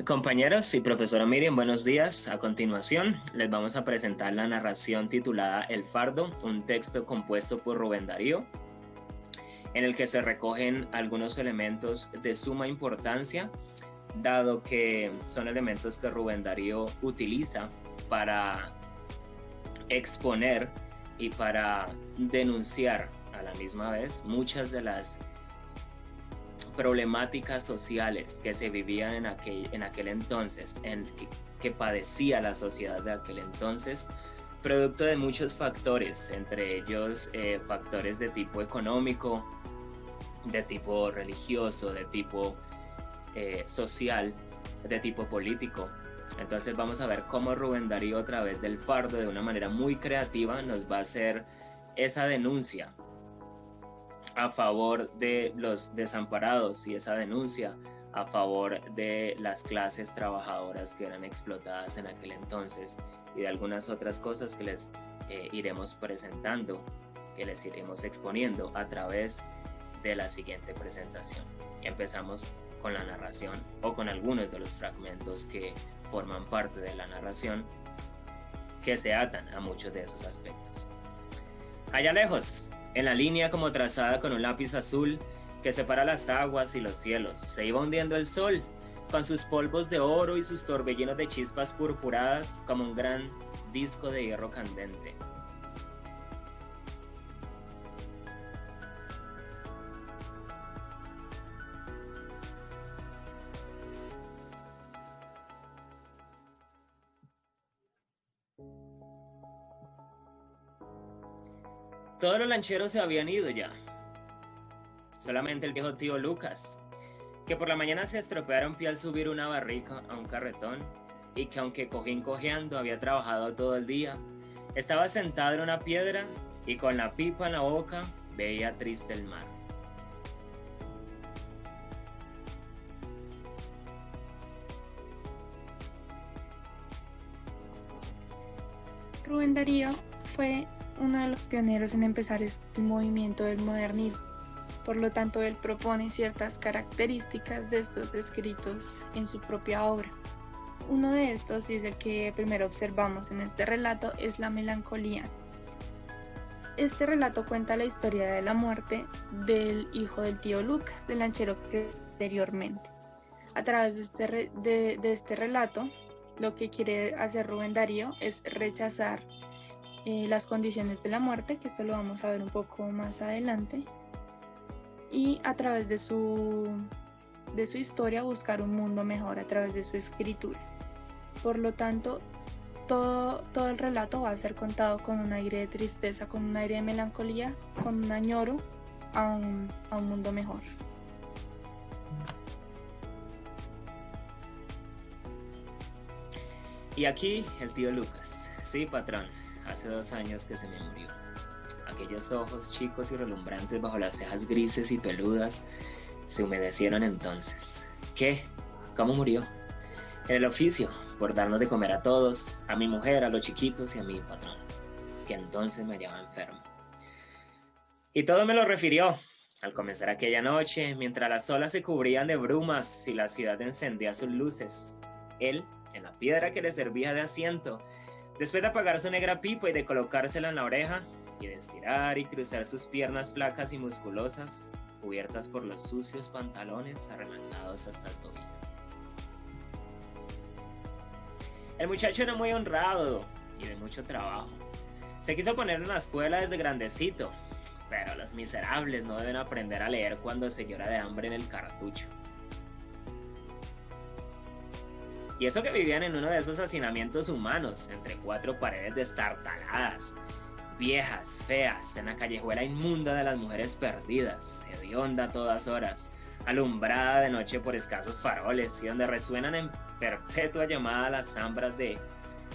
Compañeros y profesora Miriam, buenos días. A continuación, les vamos a presentar la narración titulada El Fardo, un texto compuesto por Rubén Darío, en el que se recogen algunos elementos de suma importancia, dado que son elementos que Rubén Darío utiliza para exponer y para denunciar a la misma vez muchas de las problemáticas sociales que se vivían en aquel entonces, que padecía la sociedad de aquel entonces, producto de muchos factores, entre ellos factores de tipo económico, de tipo religioso, de tipo social, de tipo político. Entonces vamos a ver cómo Rubén Darío, a través del Fardo, de una manera muy creativa, nos va a hacer esa denuncia a favor de los desamparados y esa denuncia a favor de las clases trabajadoras que eran explotadas en aquel entonces, y de algunas otras cosas que les iremos presentando, que les iremos exponiendo a través de la siguiente presentación. Empezamos con la narración, o con algunos de los fragmentos que forman parte de la narración, que se atan a muchos de esos aspectos. Allá lejos, en la línea como trazada con un lápiz azul que separa las aguas y los cielos, se iba hundiendo el sol, con sus polvos de oro y sus torbellinos de chispas purpuradas, como un gran disco de hierro candente. Todos los lancheros se habían ido ya. Solamente el viejo tío Lucas, que por la mañana se estropeara un pie al subir una barrica a un carretón, y que aunque cojín cojeando había trabajado todo el día, estaba sentado en una piedra y con la pipa en la boca veía triste el mar. Rubén Darío fue uno de los pioneros en empezar este movimiento del modernismo. Por lo tanto, él propone ciertas características de estos escritos en su propia obra. Uno de estos, y es el que primero observamos en este relato, es la melancolía. Este relato cuenta la historia de la muerte del hijo del tío Lucas, del lanchero que anteriormente. A través de este relato, lo que quiere hacer Rubén Darío es rechazar las condiciones de la muerte, que esto lo vamos a ver un poco más adelante, y a través de su historia buscar un mundo mejor a través de su escritura. Por lo tanto, todo el relato va a ser contado con un aire de tristeza, con un aire de melancolía, con un añoro a un mundo mejor. Y aquí el tío Lucas. Sí, patrón, hace 2 años que se me murió. Aquellos ojos chicos y relumbrantes bajo las cejas grises y peludas se humedecieron entonces. ¿Qué? ¿Cómo murió? En el oficio, por darnos de comer a todos, a mi mujer, a los chiquitos y a mi patrón, que entonces me hallaba enfermo. Y todo me lo refirió. Al comenzar aquella noche, mientras las olas se cubrían de brumas y la ciudad encendía sus luces, él, en la piedra que le servía de asiento, después de apagar su negra pipa y de colocársela en la oreja, y de estirar y cruzar sus piernas flacas y musculosas, cubiertas por los sucios pantalones arremangados hasta el tobillo. El muchacho era muy honrado y de mucho trabajo. Se quiso poner en una escuela desde grandecito, pero los miserables no deben aprender a leer cuando se llora de hambre en el cartucho. Y eso que vivían en uno de esos hacinamientos humanos, entre 4 paredes destartaladas, viejas, feas, en la callejuela inmunda de las mujeres perdidas, hedionda a todas horas, alumbrada de noche por escasos faroles, y donde resuenan en perpetua llamada las zambras de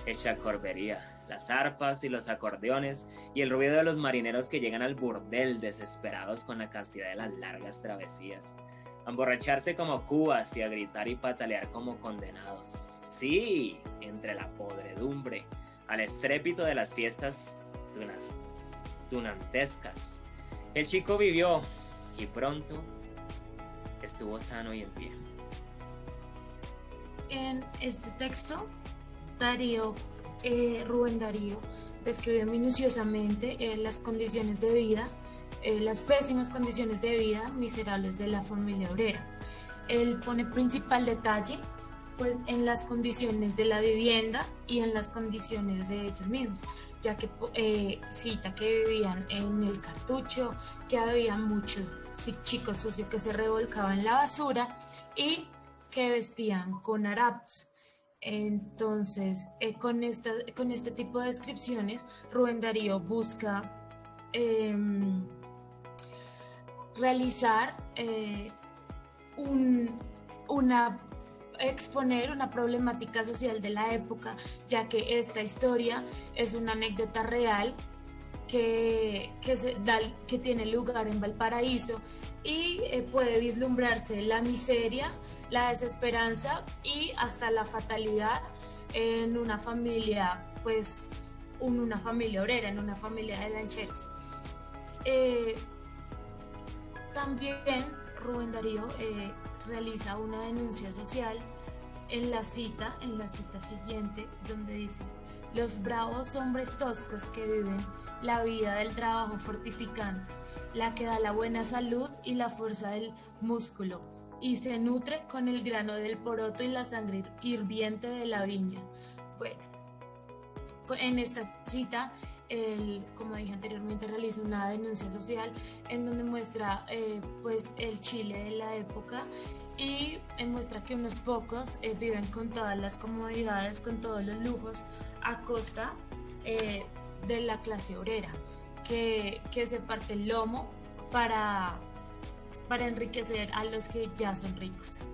echacorbería, las arpas y los acordeones, y el ruido de los marineros que llegan al burdel desesperados con la cantidad de las largas travesías, a emborracharse como cubas y a gritar y patalear como condenados. Sí, entre la podredumbre, al estrépito de las fiestas tunantescas, el chico vivió y pronto estuvo sano y en pie. En este texto, Rubén Darío describe minuciosamente las condiciones de vida, las pésimas condiciones de vida miserables de la familia obrera. Él pone principal detalle pues en las condiciones de la vivienda y en las condiciones de ellos mismos, ya que cita que vivían en el cartucho, que había muchos chicos sucios que se revolcaban en la basura y que vestían con harapos. Entonces, con este tipo de descripciones, Rubén Darío busca realizar exponer una problemática social de la época, ya que esta historia es una anécdota real que tiene lugar en Valparaíso y puede vislumbrarse la miseria, la desesperanza y hasta la fatalidad en una familia, pues una familia obrera, en una familia de lancheros. También Rubén Darío realiza una denuncia social en la cita siguiente, donde dice: los bravos hombres toscos que viven la vida del trabajo fortificante, la que da la buena salud y la fuerza del músculo, y se nutre con el grano del poroto y la sangre hirviente de la viña. Bueno, en esta cita, él, como dije anteriormente, realiza una denuncia social en donde muestra pues el Chile de la época y muestra que unos pocos viven con todas las comodidades, con todos los lujos, a costa de la clase obrera, que se parte el lomo para enriquecer a los que ya son ricos.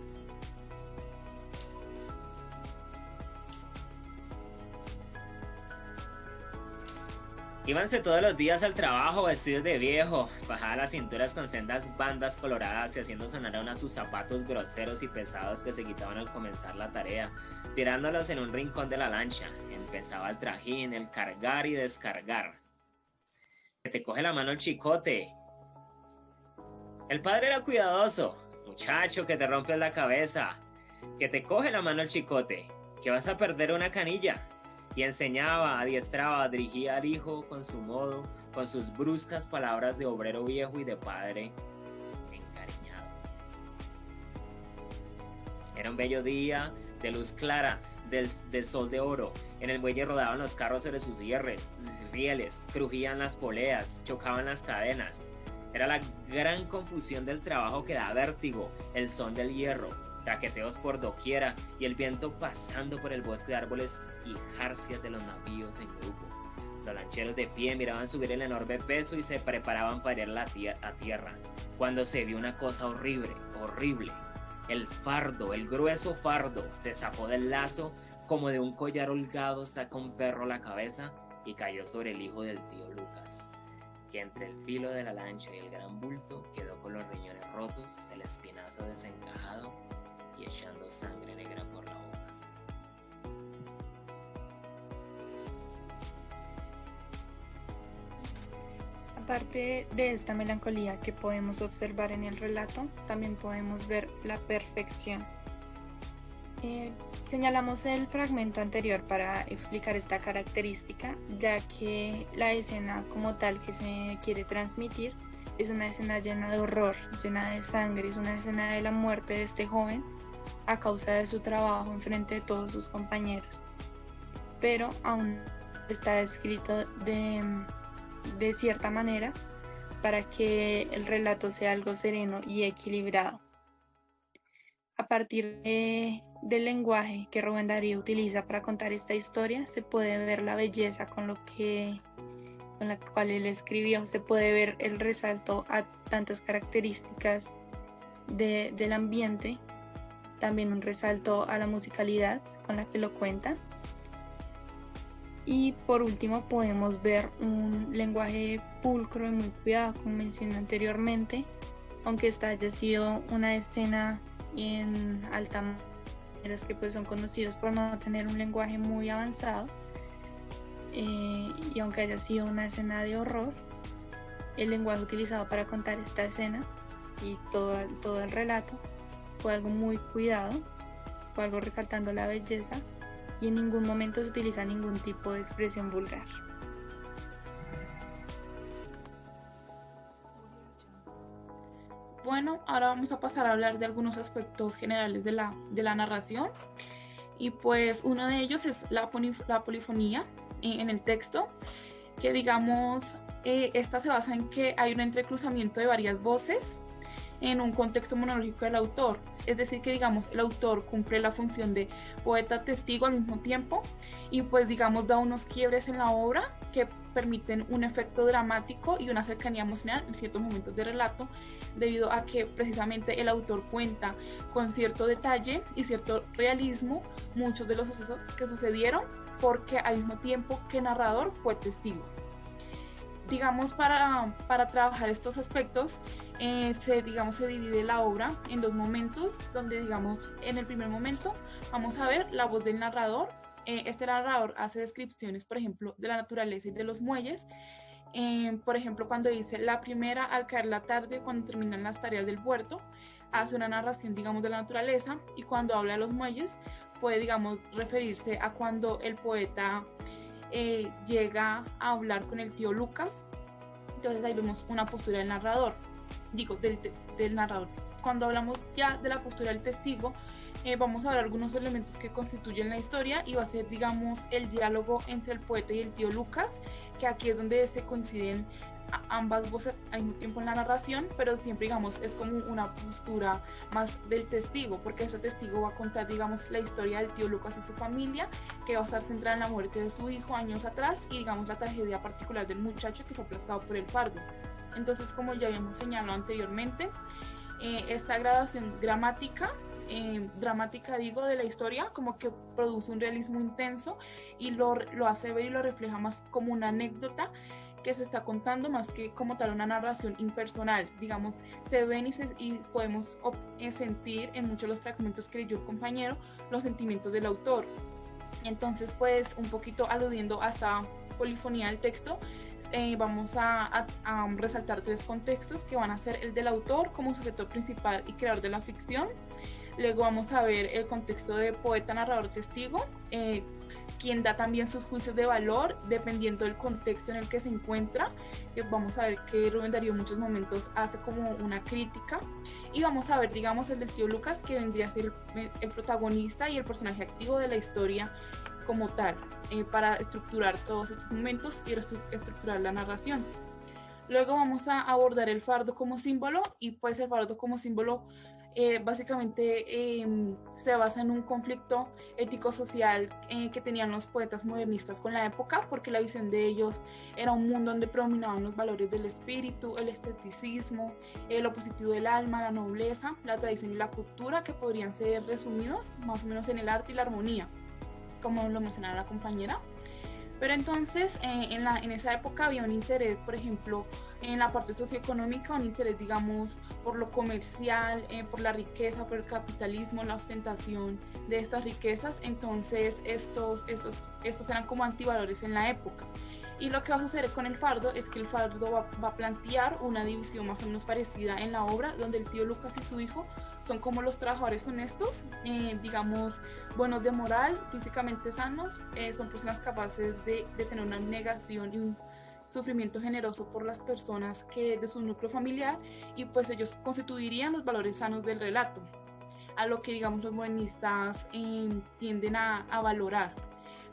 Íbanse todos los días al trabajo vestidos de viejo, bajadas las cinturas con sendas bandas coloradas y haciendo sonar a sus zapatos groseros y pesados que se quitaban al comenzar la tarea, tirándolos en un rincón de la lancha. Empezaba el trajín, el cargar y descargar. Que te coge la mano el chicote. El padre era cuidadoso. Muchacho, que te rompes la cabeza. Que te coge la mano el chicote, que vas a perder una canilla. Y enseñaba, adiestraba, dirigía al hijo con su modo, con sus bruscas palabras de obrero viejo y de padre encariñado. Era un bello día de luz clara, del sol de oro. En el muelle rodaban los carros sobre sus rieles, crujían las poleas, chocaban las cadenas. Era la gran confusión del trabajo que da vértigo, el son del hierro, traqueteos por doquiera y el viento pasando por el bosque de árboles y jarcias de los navíos en grupo. Los lancheros de pie miraban subir el enorme peso y se preparaban para ir a tierra, cuando se vio una cosa horrible. El fardo, el grueso fardo, se zafó del lazo como de un collar holgado saca un perro la cabeza y cayó sobre el hijo del tío Lucas, que entre el filo de la lancha y el gran bulto quedó con los riñones rotos, el espinazo desencajado y echando sangre negra por la boca. Aparte de esta melancolía que podemos observar en el relato, también podemos ver la perfección. Señalamos el fragmento anterior para explicar esta característica, ya que la escena como tal que se quiere transmitir es una escena llena de horror, llena de sangre, es una escena de la muerte de este joven a causa de su trabajo en frente de todos sus compañeros. Pero aún está escrito de cierta manera para que el relato sea algo sereno y equilibrado. A partir del lenguaje que Rubén Darío utiliza para contar esta historia, se puede ver la belleza con la cual él escribió, se puede ver el resalto a tantas características del ambiente, también un resalto a la musicalidad con la que lo cuenta. Y por último podemos ver un lenguaje pulcro y muy cuidado, como mencioné anteriormente, aunque esta haya sido una escena en alta mar, que pues son conocidos por no tener un lenguaje muy avanzado, y aunque haya sido una escena de horror, el lenguaje utilizado para contar esta escena y todo el relato fue algo muy cuidado tampoco algo resaltando la belleza y en ningún momento se utiliza ningún tipo de expresión vulgar. Bueno, ahora vamos a pasar a hablar de algunos aspectos generales de la narración. Y pues uno de ellos es la polifonía en el texto, que digamos, esta se basa en que hay un entrecruzamiento de varias voces en un contexto monológico del autor. Es decir, que digamos, el autor cumple la función de poeta testigo al mismo tiempo y pues digamos da unos quiebres en la obra que permiten un efecto dramático y una cercanía emocional en ciertos momentos de relato, debido a que precisamente el autor cuenta con cierto detalle y cierto realismo muchos de los sucesos que sucedieron, porque al mismo tiempo que narrador fue testigo. Digamos, para trabajar estos aspectos, se divide la obra en dos momentos, donde digamos, en el primer momento vamos a ver la voz del narrador. Este narrador hace descripciones, por ejemplo, de la naturaleza y de los muelles. Por ejemplo, cuando dice la primera al caer la tarde, cuando terminan las tareas del puerto, hace una narración, digamos, de la naturaleza, y cuando habla de los muelles, puede, digamos, referirse a cuando el poeta llega a hablar con el tío Lucas. Entonces ahí vemos una postura del narrador, del narrador. Cuando hablamos ya de la postura del testigo, vamos a ver algunos elementos que constituyen la historia, y va a ser, digamos, el diálogo entre el poeta y el tío Lucas, que aquí es donde se coinciden ambas voces al mismo tiempo en la narración, pero siempre, digamos, es como una postura más del testigo, porque ese testigo va a contar, digamos, la historia del tío Lucas y su familia, que va a estar centrada en la muerte de su hijo años atrás y, digamos, la tragedia particular del muchacho que fue aplastado por el fardo. Entonces, como ya habíamos señalado anteriormente, esta gradación dramática de la historia como que produce un realismo intenso y lo hace ver y lo refleja más como una anécdota que se está contando, más que como tal una narración impersonal. Digamos, se ven y podemos sentir en muchos de los fragmentos que leyó el compañero los sentimientos del autor. Entonces, pues, un poquito aludiendo a esta polifonía del texto, vamos a resaltar tres contextos, que van a ser el del autor como sujeto principal y creador de la ficción. Luego vamos a ver el contexto de poeta, narrador, testigo, quien da también sus juicios de valor dependiendo del contexto en el que se encuentra. Vamos a ver que Rubén Darío en muchos momentos hace como una crítica. Y vamos a ver, digamos, el del tío Lucas, que vendría a ser el protagonista y el personaje activo de la historia como tal, para estructurar todos estos momentos y estructurar la narración. Luego vamos a abordar el fardo como símbolo, y pues el fardo como símbolo básicamente se basa en un conflicto ético-social que tenían los poetas modernistas con la época, porque la visión de ellos era un mundo donde predominaban los valores del espíritu, el esteticismo, lo positivo del alma, la nobleza, la tradición y la cultura, que podrían ser resumidos más o menos en el arte y la armonía, como lo mencionaba la compañera. Pero entonces en esa época había un interés, por ejemplo, en la parte socioeconómica, un interés, digamos, por lo comercial, por la riqueza, por el capitalismo, la ostentación de estas riquezas. Entonces estos eran como antivalores en la época. Y lo que va a suceder con el fardo es que el fardo va a plantear una división más o menos parecida en la obra, donde el tío Lucas y su hijo son como los trabajadores honestos, digamos, buenos de moral, físicamente sanos, son personas capaces de tener una abnegación y un sufrimiento generoso por las personas que de su núcleo familiar, y pues ellos constituirían los valores sanos del relato, a lo que, digamos, los modernistas tienden a valorar.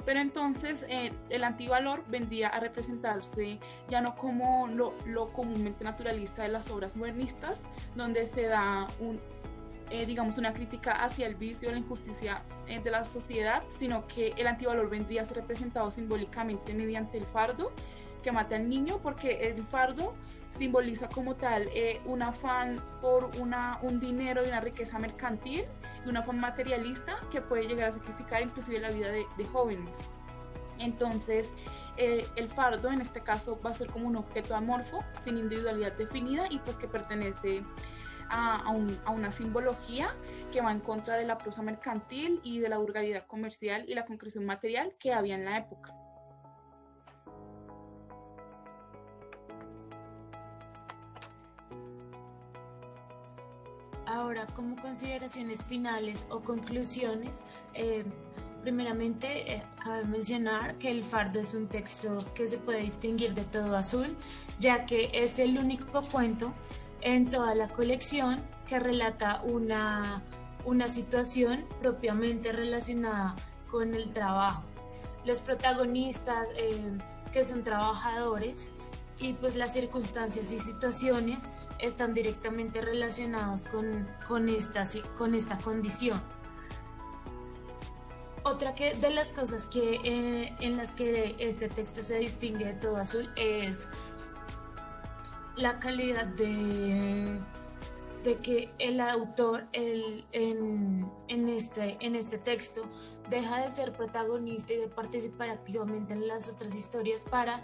Pero entonces el antivalor vendría a representarse ya no como lo comúnmente naturalista de las obras modernistas, donde se da digamos, una crítica hacia el vicio, la injusticia de la sociedad, sino que el antivalor vendría a ser representado simbólicamente mediante el fardo que mata al niño, porque el fardo simboliza como tal un afán por un dinero y una riqueza mercantil y un afán materialista que puede llegar a sacrificar inclusive la vida de jóvenes. Entonces el fardo en este caso va a ser como un objeto amorfo, sin individualidad definida, y pues que pertenece a una simbología que va en contra de la prosa mercantil y de la vulgaridad comercial y la concreción material que había en la época. Ahora, como consideraciones finales o conclusiones, primeramente cabe mencionar que El Fardo es un texto que se puede distinguir de Todo Azul, ya que es el único cuento en toda la colección que relata una situación propiamente relacionada con el trabajo. Los protagonistas que son trabajadores y pues las circunstancias y situaciones están directamente relacionados con esta condición. Otra de las cosas en las que este texto se distingue de Todo Azul es la calidad de que el autor en este texto deja de ser protagonista y de participar activamente en las otras historias para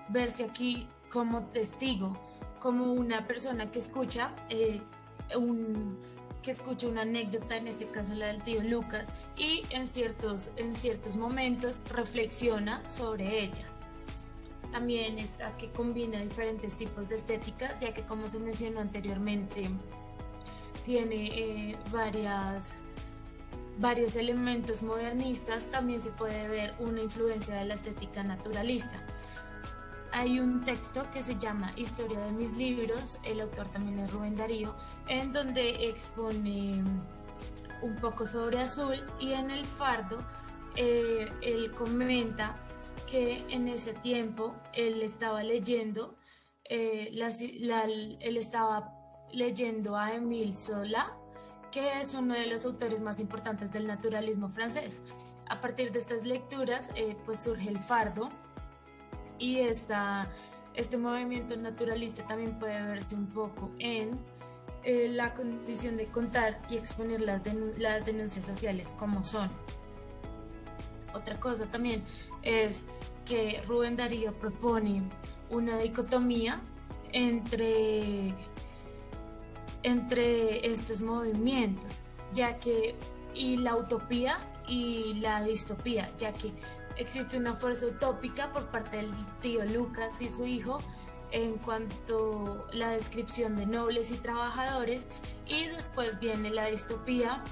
verse aquí como testigo, como una persona que escucha una anécdota, en este caso la del tío Lucas, y en ciertos momentos reflexiona sobre ella. También está que combina diferentes tipos de estéticas, ya que como se mencionó anteriormente, tiene varios elementos modernistas. También se puede ver una influencia de la estética naturalista. Hay un texto que se llama Historia de mis libros, el autor también es Rubén Darío, en donde expone un poco sobre Azul, y en El Fardo él comenta que en ese tiempo él estaba leyendo a Émile Zola, que es uno de los autores más importantes del naturalismo francés. A partir de estas lecturas pues surge El Fardo, y este movimiento naturalista también puede verse un poco en la condición de contar y exponer las denuncias sociales como son. Otra cosa también es que Rubén Darío propone una dicotomía entre estos movimientos, y la utopía y la distopía, ya que existe una fuerza utópica por parte del tío Lucas y su hijo en cuanto a la descripción de nobles y trabajadores, y después viene la distopía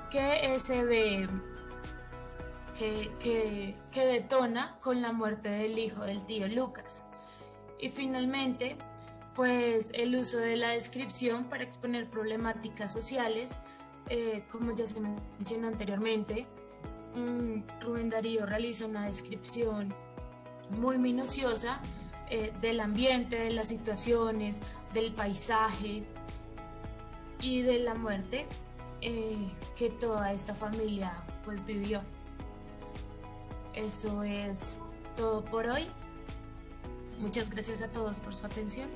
que se ve que detona con la muerte del hijo del tío Lucas. Y finalmente, pues el uso de la descripción para exponer problemáticas sociales, como ya se mencionó anteriormente, Rubén Darío realiza una descripción muy minuciosa del ambiente, de las situaciones, del paisaje y de la muerte que toda esta familia pues vivió. Eso es todo por hoy. Muchas gracias a todos por su atención.